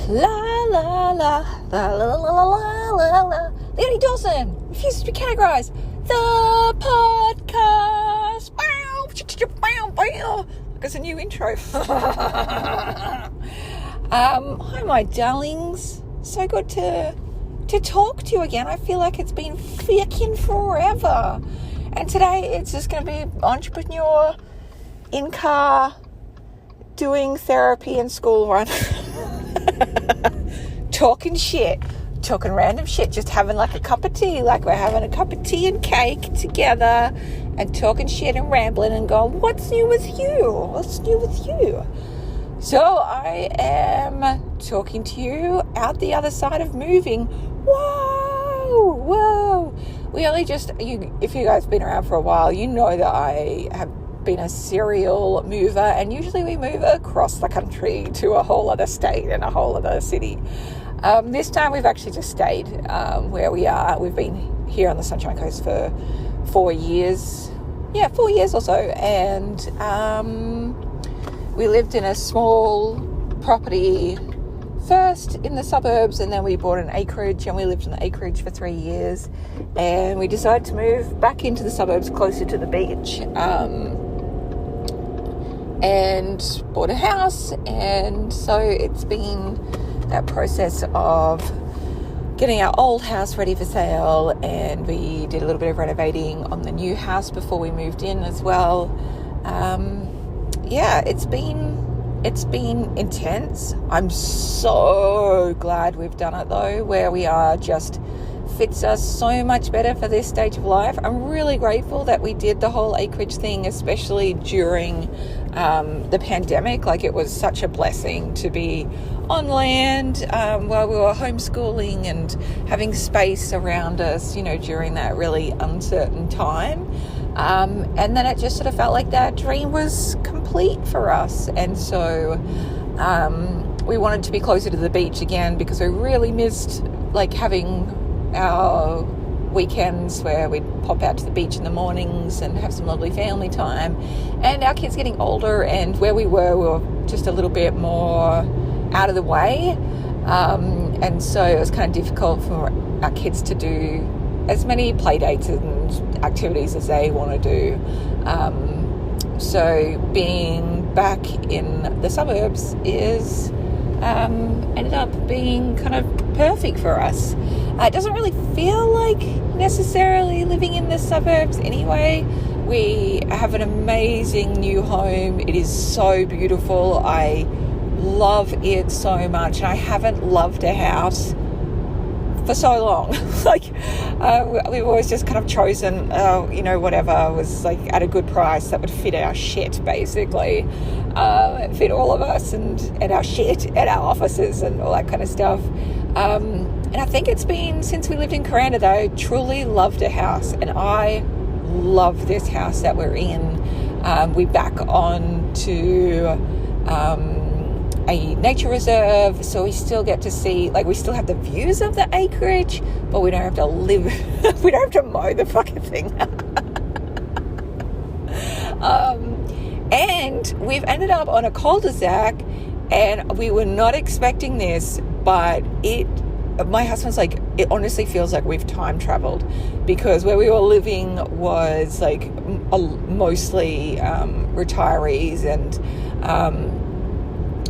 La la la la la la la la la la. Leonie Dawson refuses to be categorized. The podcast. Look, it's a new intro. Hi, my darlings. So good to talk to you again. I feel like it's been freaking forever. And today it's just going to be entrepreneur in car doing therapy and school run. Talking random shit, just having like a cup of tea, like we're having a cup of tea and cake together and talking shit and rambling and going, what's new with you? So I am talking to you out the other side of moving. Whoa. If you guys have been around for a while, you know that I have been a serial mover, and usually we move across the country to a whole other state and a whole other city. This time we've actually just stayed where we are. We've been here on the Sunshine Coast for 4 years. Yeah, 4 years or so. And we lived in a small property first in the suburbs, and then we bought an acreage, and we lived in the acreage for 3 years. And we decided to move back into the suburbs closer to the beach. And bought a house, and so it's been that process of getting our old house ready for sale, and we did a little bit of renovating on the new house before we moved in as well. It's been intense. I'm so glad we've done it though. Where we are just fits us so much better for this stage of life. I'm really grateful that we did the whole acreage thing, especially during the pandemic. Like, it was such a blessing to be on land while we were homeschooling and having space around us, during that really uncertain time. And then it just sort of felt like that dream was complete for us. And so we wanted to be closer to the beach again, because we really missed having our weekends where we'd pop out to the beach in the mornings and have some lovely family time. And our kids getting older, and where we were just a little bit more out of the way. And so it was kind of difficult for our kids to do as many play dates and activities as they want to do. So being back in the suburbs is ended up being kind of perfect for us. It doesn't really feel like necessarily living in the suburbs anyway. We have an amazing new home. It is so beautiful. I love it so much, and I haven't loved a house for so long. We've always just kind of chosen, whatever was at a good price that would fit our shit, basically. Fit all of us and our shit and our offices and all that kind of stuff. And I think it's been since we lived in Kuranda that I truly loved a house, and I love this house that we're in. We back on to a nature reserve, so we still get to see, we still have the views of the acreage, but we don't have to live, we don't have to mow the fucking thing. And we've ended up on a cul-de-sac, and we were not expecting this, but my husband's it honestly feels like we've time traveled, because where we were living was mostly retirees, and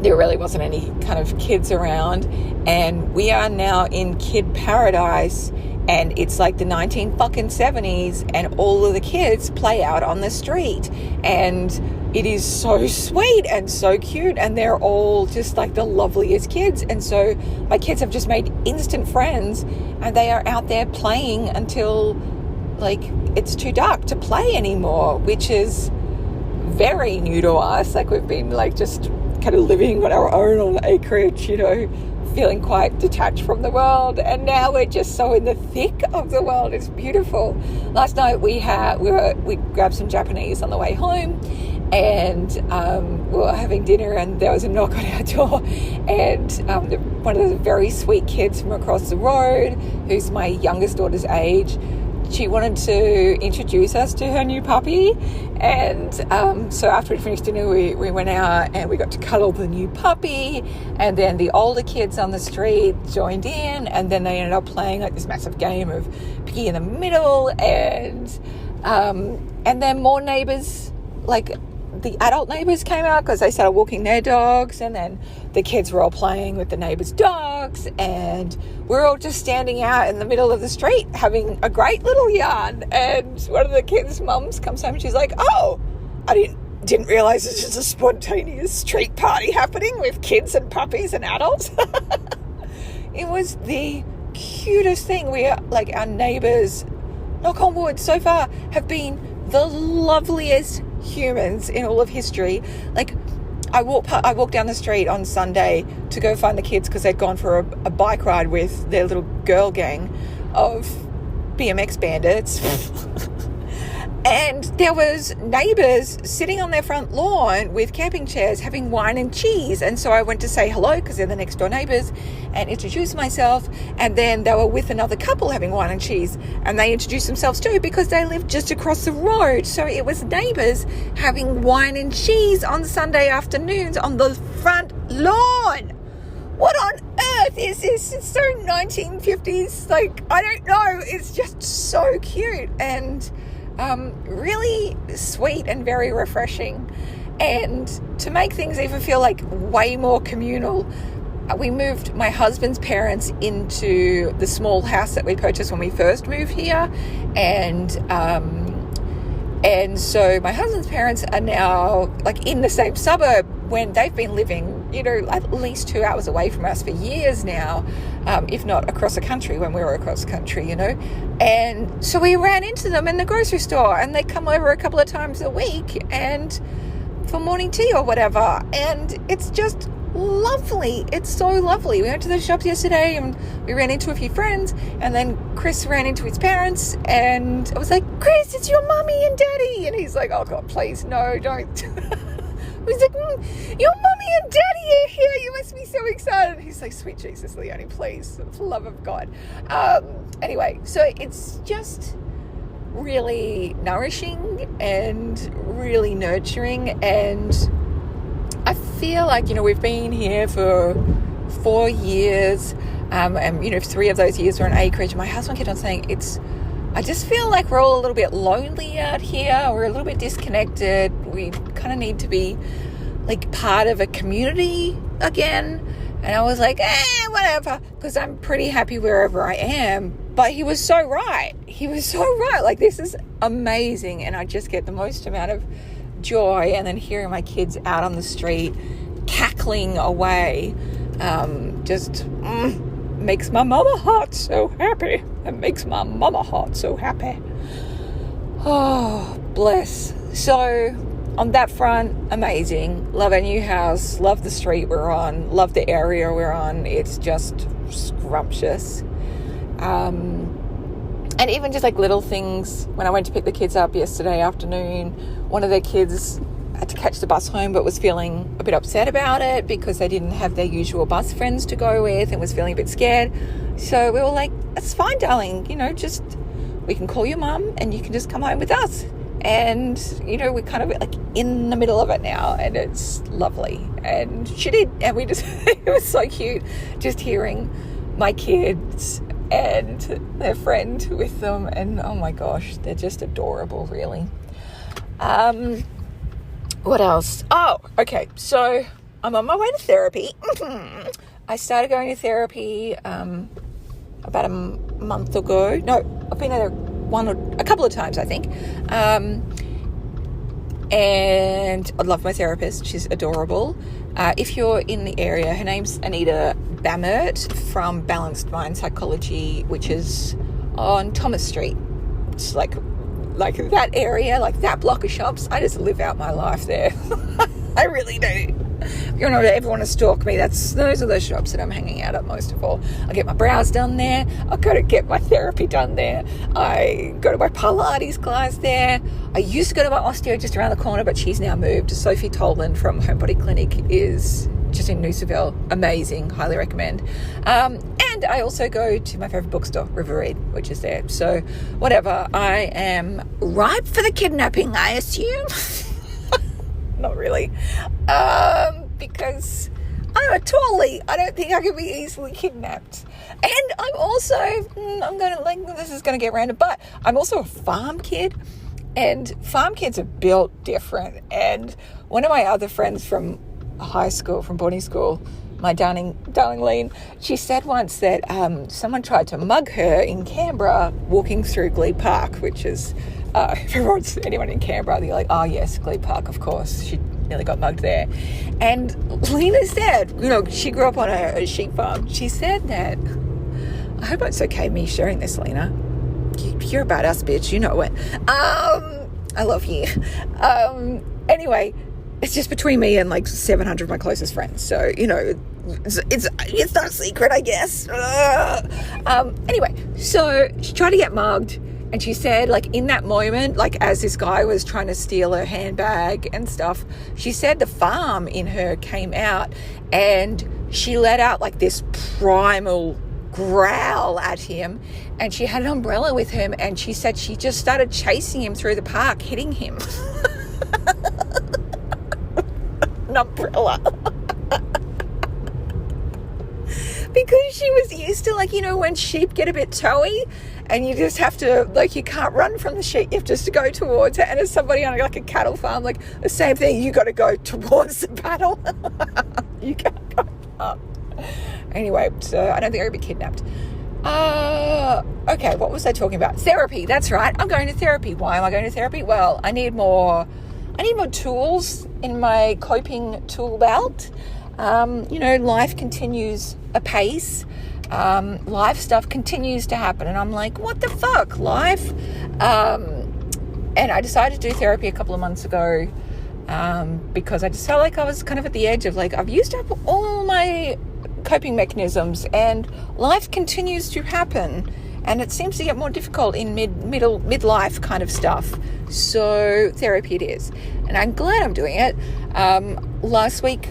there really wasn't any kind of kids around, and we are now in kid paradise, and it's like the 1970s, and all of the kids play out on the street, and it is so sweet and so cute, and they're all just the loveliest kids. And so my kids have just made instant friends, and they are out there playing until it's too dark to play anymore, which is very new to us. We've been just kind of living on our own on acreage, feeling quite detached from the world, and now we're just so in the thick of the world. It's beautiful. Last night we grabbed some Japanese on the way home, and we were having dinner, and there was a knock on our door, and one of the very sweet kids from across the road, who's my youngest daughter's age, she wanted to introduce us to her new puppy. And so after we finished dinner, we went out and we got to cuddle the new puppy. And then the older kids on the street joined in, and then they ended up playing like this massive game of Piggy in the Middle. And then more neighbours, like the adult neighbours, came out because they started walking their dogs, and then the kids were all playing with the neighbours' dogs, and we're all just standing out in the middle of the street having a great little yarn. And one of the kids' mums comes home and she's like, "Oh, I didn't realise this is a spontaneous street party happening with kids and puppies and adults." It was the cutest thing. We are like, our neighbours, knock on wood, so far have been the loveliest humans in all of history. Like, I walked down the street on Sunday to go find the kids because they'd gone for a bike ride with their little girl gang of BMX bandits. And there was neighbours sitting on their front lawn with camping chairs having wine and cheese. And so I went to say hello because they're the next door neighbours and introduce myself. And then they were with another couple having wine and cheese, and they introduced themselves too because they lived just across the road. So it was neighbours having wine and cheese on Sunday afternoons on the front lawn. What on earth is this? It's so 1950s. Like, I don't know. It's just so cute and really sweet and very refreshing. And to make things even feel like way more communal, we moved my husband's parents into the small house that we purchased when we first moved here. And so my husband's parents are now like in the same suburb when they've been living, you know, at least 2 hours away from us for years now, if not across the country when we were across the country, you know. And so we ran into them in the grocery store, and they come over a couple of times a week and for morning tea or whatever. And it's just lovely. It's so lovely. We went to the shops yesterday and we ran into a few friends, and then Chris ran into his parents, and I was like, "Chris, it's your mummy and daddy." And he's like, "Oh God, please, no, don't." He's like, "Your mummy and daddy are here. You must be so excited." He's like, "Sweet Jesus, Leonie, please, for the love of God." Anyway, so it's just really nourishing and really nurturing. And I feel like, you know, we've been here for 4 years. And, you know, 3 of those years were in acreage. My husband kept on saying I just feel like we're all a little bit lonely out here. We're a little bit disconnected. We kind of need to be like part of a community again. And I was like, whatever, because I'm pretty happy wherever I am. But he was so right. Like, this is amazing. And I just get the most amount of joy. And then hearing my kids out on the street cackling away just makes my mama heart so happy. It makes my mama heart so happy. Oh, bless. So on that front, amazing. Love our new house. Love the street we're on. Love the area we're on. It's just scrumptious. And even just like little things. When I went to pick the kids up yesterday afternoon, one of their kids had to catch the bus home but was feeling a bit upset about it because they didn't have their usual bus friends to go with and was feeling a bit scared. So we were like, "That's fine, darling. You know, just we can call your mum and you can just come home with us." And, you know, we're kind of like in the middle of it now, and it's lovely. And she did. And we just, it was so cute just hearing my kids and their friend with them. And oh my gosh, they're just adorable, really. What else? Oh, okay. So I'm on my way to therapy. I started going to therapy about a month ago. No, I've been there a couple of times, I think. And I love my therapist. She's adorable. If you're in the area, her name's Anita Bammert from Balanced Mind Psychology, which is on Thomas Street. It's like that area, like that block of shops. I just live out my life there. I really do. If you don't ever want to stalk me, those are the shops that I'm hanging out at most of all. I get my brows done there. I go to get my therapy done there. I go to my Pilates class there. I used to go to my osteo just around the corner, but she's now moved. Sophie Toland from Homebody Clinic is just in Noosaville. Amazing. Highly recommend. And I also go to my favourite bookstore, River Read, which is there. So whatever. I am ripe for the kidnapping, I assume. Not really. Because I'm a tallie. I don't think I can be easily kidnapped. And I'm also, this is going to get random, but I'm also a farm kid. And farm kids are built different. And one of my other friends from high school, from boarding school, my darling Leonie, she said once that someone tried to mug her in Canberra walking through Glebe Park, which is, if anyone in Canberra, they're like, oh yes, Glebe Park, of course. She nearly got mugged there. And Lena said, she grew up on a sheep farm. She said that, I hope it's okay me sharing this, Lena. You're a badass bitch, you know it. I love you. Anyway, it's just between me and like 700 of my closest friends. So, it's not a secret, I guess. Anyway, so she tried to get mugged. And she said, like, in that moment, like, as this guy was trying to steal her handbag and stuff, she said the farm in her came out and she let out, like, this primal growl at him. And she had an umbrella with him. And she said she just started chasing him through the park, hitting him. An umbrella. Because she was used to, like, when sheep get a bit toey and you just have to, like, you can't run from the sheep. You have just to go towards it. And as somebody on, like, a cattle farm, like, the same thing, you got to go towards the battle. You can't go up. Anyway, so I don't think I'll be kidnapped. Okay, what was I talking about? Therapy, that's right. I'm going to therapy. Why am I going to therapy? Well, I need more tools in my coping tool belt. Life continues apace. Life stuff continues to happen. And I'm like, what the fuck, life? And I decided to do therapy a couple of months ago because I just felt like I was kind of at the edge of, like, I've used up all my coping mechanisms and life continues to happen. And it seems to get more difficult in midlife kind of stuff. So therapy it is. And I'm glad I'm doing it. Last week,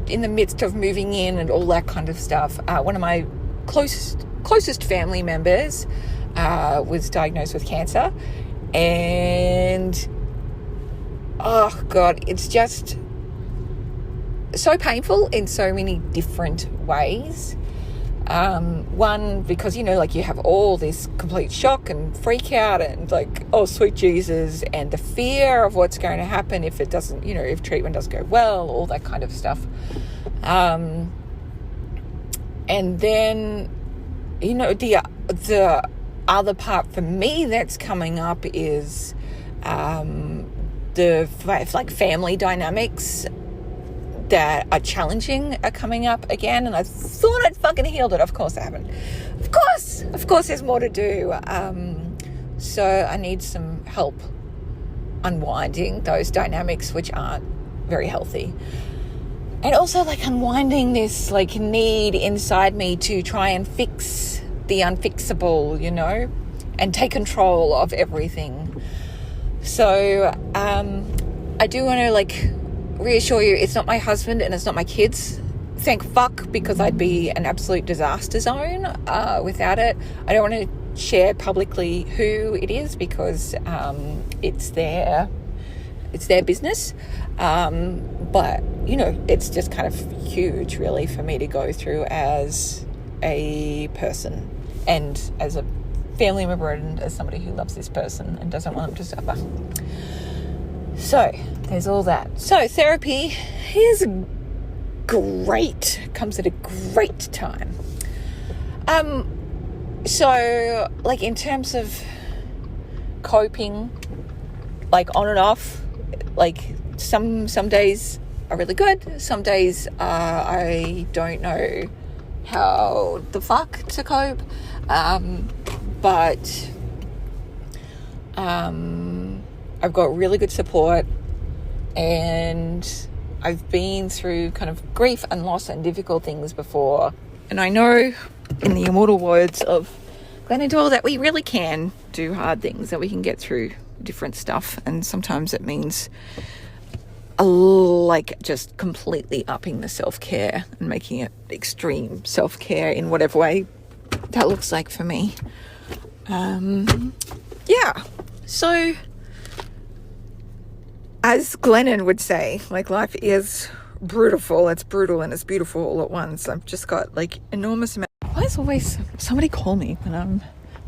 in the midst of moving in and all that kind of stuff, one of my closest family members was diagnosed with cancer. And, oh God, it's just so painful in so many different ways. One, because, you have all this complete shock and freak out and, like, oh, sweet Jesus, and the fear of what's going to happen if it doesn't, if treatment doesn't go well, all that kind of stuff. And then, the other part for me that's coming up is the, like, family dynamics that are challenging are coming up again, and I thought I'd fucking healed it. Of course I haven't. Of course there's more to do. So I need some help unwinding those dynamics which aren't very healthy. And also, like, unwinding this, like, need inside me to try and fix the unfixable, and take control of everything. So I do want to, like, reassure you, it's not my husband and it's not my kids. Thank fuck, because I'd be an absolute disaster zone without it. I don't want to share publicly who it is because it's their business. But, it's just kind of huge, really, for me to go through as a person and as a family member and as somebody who loves this person and doesn't want them to suffer. So there's all that. So therapy is great. Comes at a great time. So, like, in terms of coping, like, on and off, like, some days are really good. Some days I don't know how the fuck to cope. But I've got really good support, and I've been through kind of grief and loss and difficult things before. And I know, in the immortal words of Glennon Doyle, that we really can do hard things, that we can get through different stuff. And sometimes it means like just completely upping the self-care and making it extreme self-care in whatever way that looks like for me. Yeah. So, as Glennon would say, like, life is brutal. It's brutal and it's beautiful all at once. I've just got like enormous amount. Why is always somebody call me when I'm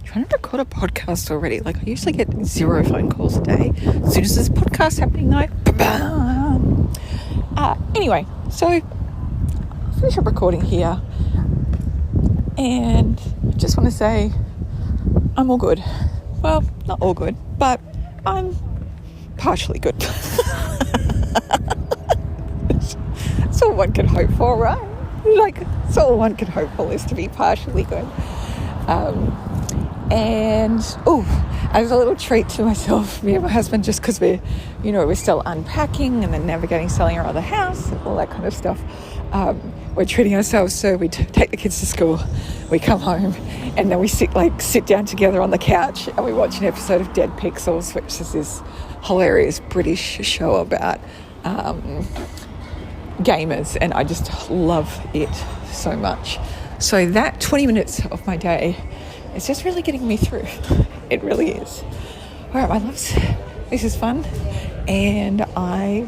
trying to record a podcast already? Like, I usually get 0 phone calls a day. As soon as there's a podcast happening, though, anyway, so I'll finish up recording here, and I just want to say I'm all good. Well, not all good, but I'm partially good. That's all one can hope for, right? Like, that's all one can hope for, is to be partially good. And as a little treat to myself, me and my husband, just because we're still unpacking and then navigating selling our other house and all that kind of stuff, we're treating ourselves. So we take the kids to school, we come home, and then we sit down together on the couch and we watch an episode of Dead Pixels, which is this hilarious British show about gamers, and I just love it so much. So that 20 minutes of my day is just really getting me through. It really is. All right, my loves, this is fun, and I'll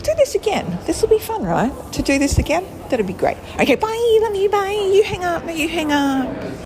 do this again. This will be fun, right? To do this again, that'd be great. Okay, bye, love you, bye. You hang up.